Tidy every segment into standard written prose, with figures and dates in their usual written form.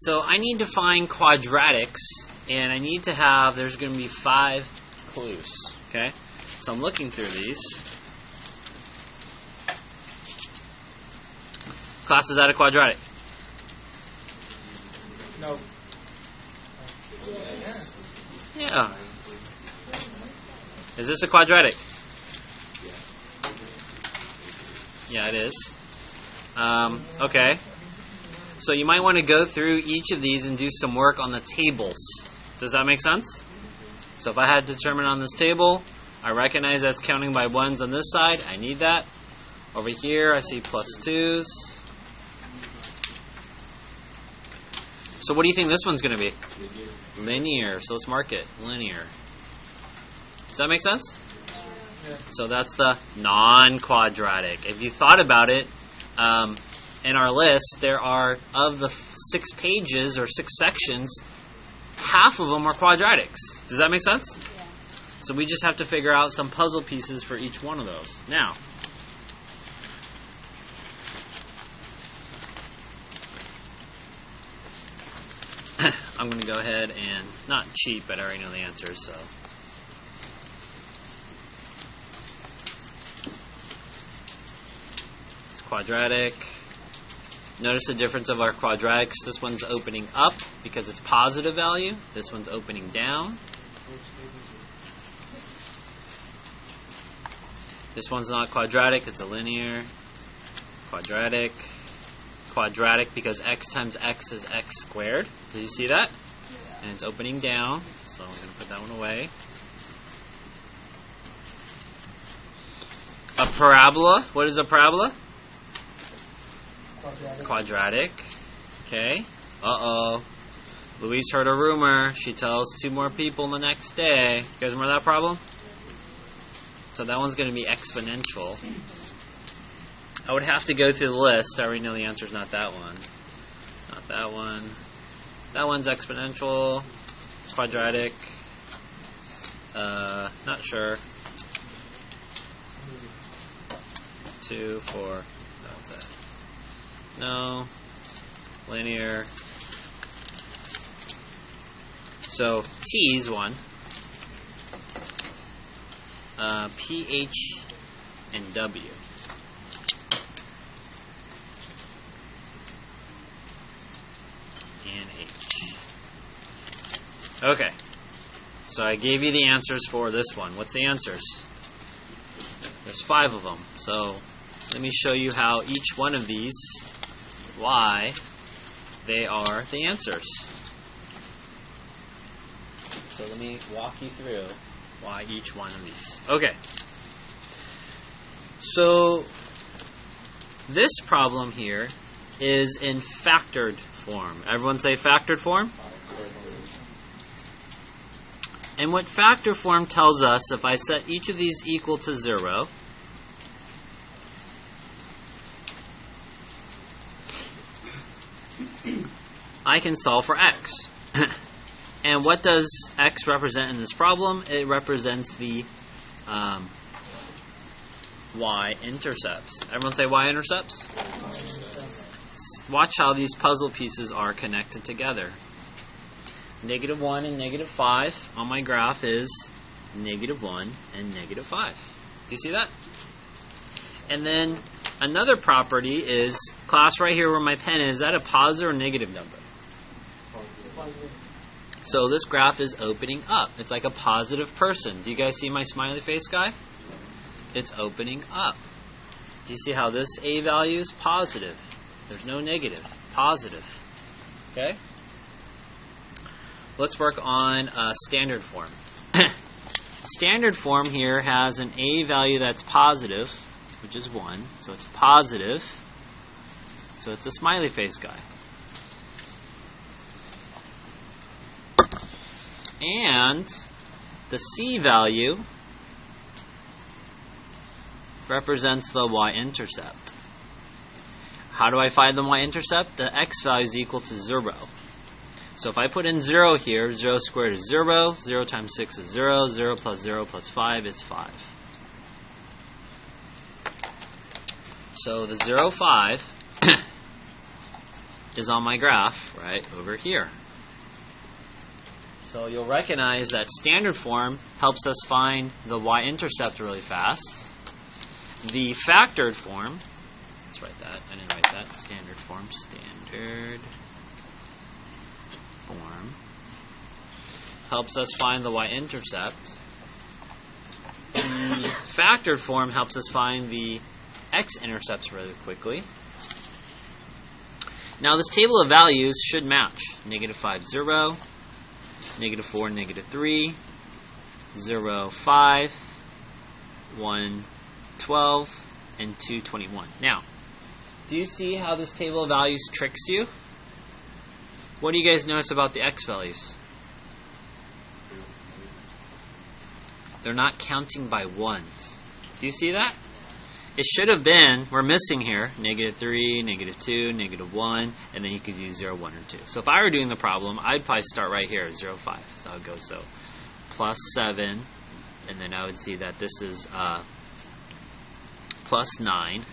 So I need to find quadratics, and I need to have, there's going to be 5 clues, okay? So I'm looking through these. Class, is that a quadratic? No. Yeah. Is this a quadratic? Yeah, it is. Okay. So you might want to go through each of these and do some work on the tables. Does that make sense? So if I had to determine on this table, I recognize that's counting by 1s on this side. I need that. Over here, I see +2s. So what do you think this one's going to be? Linear. So let's mark it. Linear. Does that make sense? Yeah. So that's the non-quadratic. If you thought about it, in our list, there are, of the 6 pages or 6 sections, half of them are quadratics. Does that make sense? Yeah. So we just have to figure out some puzzle pieces for each one of those. Now, I'm going to go ahead and not cheat, but I already know the answers, so. It's quadratic. Notice the difference of our quadratics. This one's opening up because it's positive value. This one's opening down. This one's not quadratic, it's a linear. Quadratic. Quadratic because x times x is x squared. Did you see that? Yeah. And it's opening down, so I'm going to put that one away. A parabola. What is a parabola? Quadratic. Okay. Uh-oh. Louise heard a rumor. She tells 2 more people the next day. You guys remember that problem? So that one's going to be exponential. I would have to go through the list. I already know the answer is not that one. Not that one. That one's exponential. Quadratic. Not sure. 2, 4. That's it. No. Linear. So T's one. P, H, and W. And H. Okay. So I gave you the answers for this one. What's the answers? There's 5 of them. So let me show you how each one of these, why they are the answers. So let me walk you through why each one of these. Okay. So this problem here is in factored form. Everyone say factored form? And what factor form tells us, if I set each of these equal to 0, I can solve for x. And what does x represent in this problem? It represents the y-intercepts. Everyone say y-intercepts? Watch how these puzzle pieces are connected together. -1 and -5 on my graph is -1 and -5. Do you see that? And then another property is, class right here where my pen is that a positive or negative number? So this graph is opening up. It's like a positive person. Do you guys see my smiley face guy? It's opening up. Do you see how this A value is positive? There's no negative. Positive. Okay? Let's work on standard form. Standard form here has an A value that's positive, which is 1. So it's positive. So it's a smiley face guy. And the C value represents the y-intercept. How do I find the y-intercept? The x value is equal to 0. So if I put in 0 here, 0 squared is 0, 0 times 6 is 0, 0 plus 0 plus 5 is 5. So the 0, 5 is on my graph right over here. So you'll recognize that standard form helps us find the y-intercept really fast. The factored form, let's write that, I didn't write that, standard form helps us find the y-intercept. The factored form helps us find the x-intercepts really quickly. Now this table of values should match. -5, 0, -4, -3, 0, 5, 1, 12, and 2, 21. Now, do you see how this table of values tricks you? What do you guys notice about the x values? They're not counting by ones. Do you see that? It should have been, we're missing here, -3, -2, -1, and then you could use 0, 1, or 2. So if I were doing the problem, I'd probably start right here, 0, 5. So I would go, +7, and then I would see that this is +9.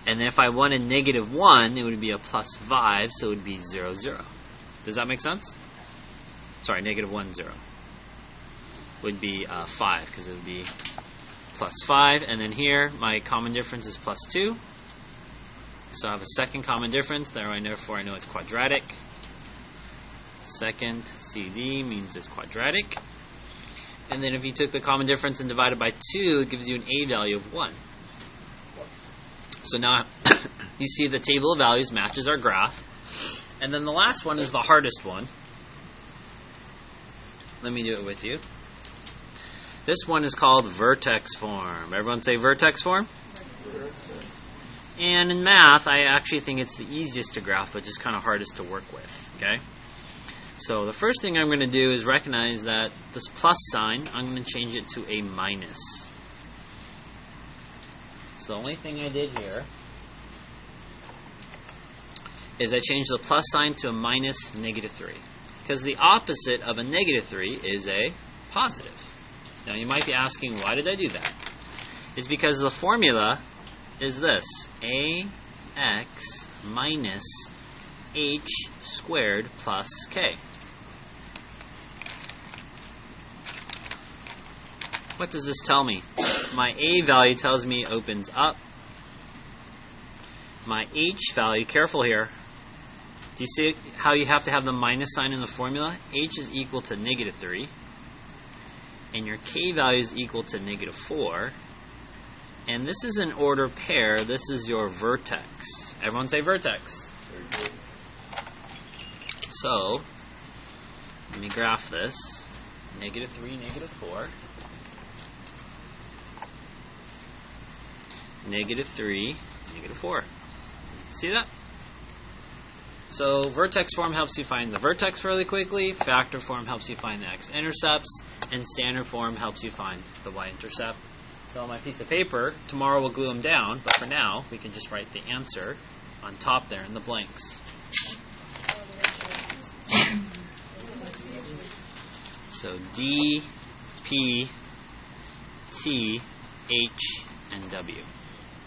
And then if I wanted -1, it would be a +5, so it would be 0, 0. Does that make sense? Sorry, -1, 0. Would be 5, because it would be +5, and then here my common difference is +2. So I have a second common difference, therefore I know it's quadratic. Second CD means it's quadratic. And then if you took the common difference and divided by 2, it gives you an A value of 1. So now you see the table of values matches our graph. And then the last one is the hardest one. Let me do it with you. This one is called vertex form. Everyone say vertex form? Vertex. And in math, I actually think it's the easiest to graph, but just kind of hardest to work with. Okay. So the first thing I'm going to do is recognize that this plus sign, I'm going to change it to a minus. So the only thing I did here is I changed the plus sign to a minus -3. Because the opposite of a -3 is a positive. Now you might be asking, why did I do that? It's because the formula is this: ax minus h squared plus k. What does this tell me? My a value tells me opens up. My h value, careful here. Do you see how you have to have the minus sign in the formula? H is equal to -3. And your k value is equal to -4. And this is an order pair. This is your vertex. Everyone say vertex. So, let me graph this. -3, -4. -3, -4. See that? So vertex form helps you find the vertex fairly quickly, factor form helps you find the x-intercepts, and standard form helps you find the y-intercept. So on my piece of paper, tomorrow we'll glue them down, but for now, we can just write the answer on top there in the blanks. So D, P, T, H, and W.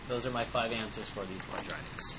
Those are my 5 answers for these quadratics.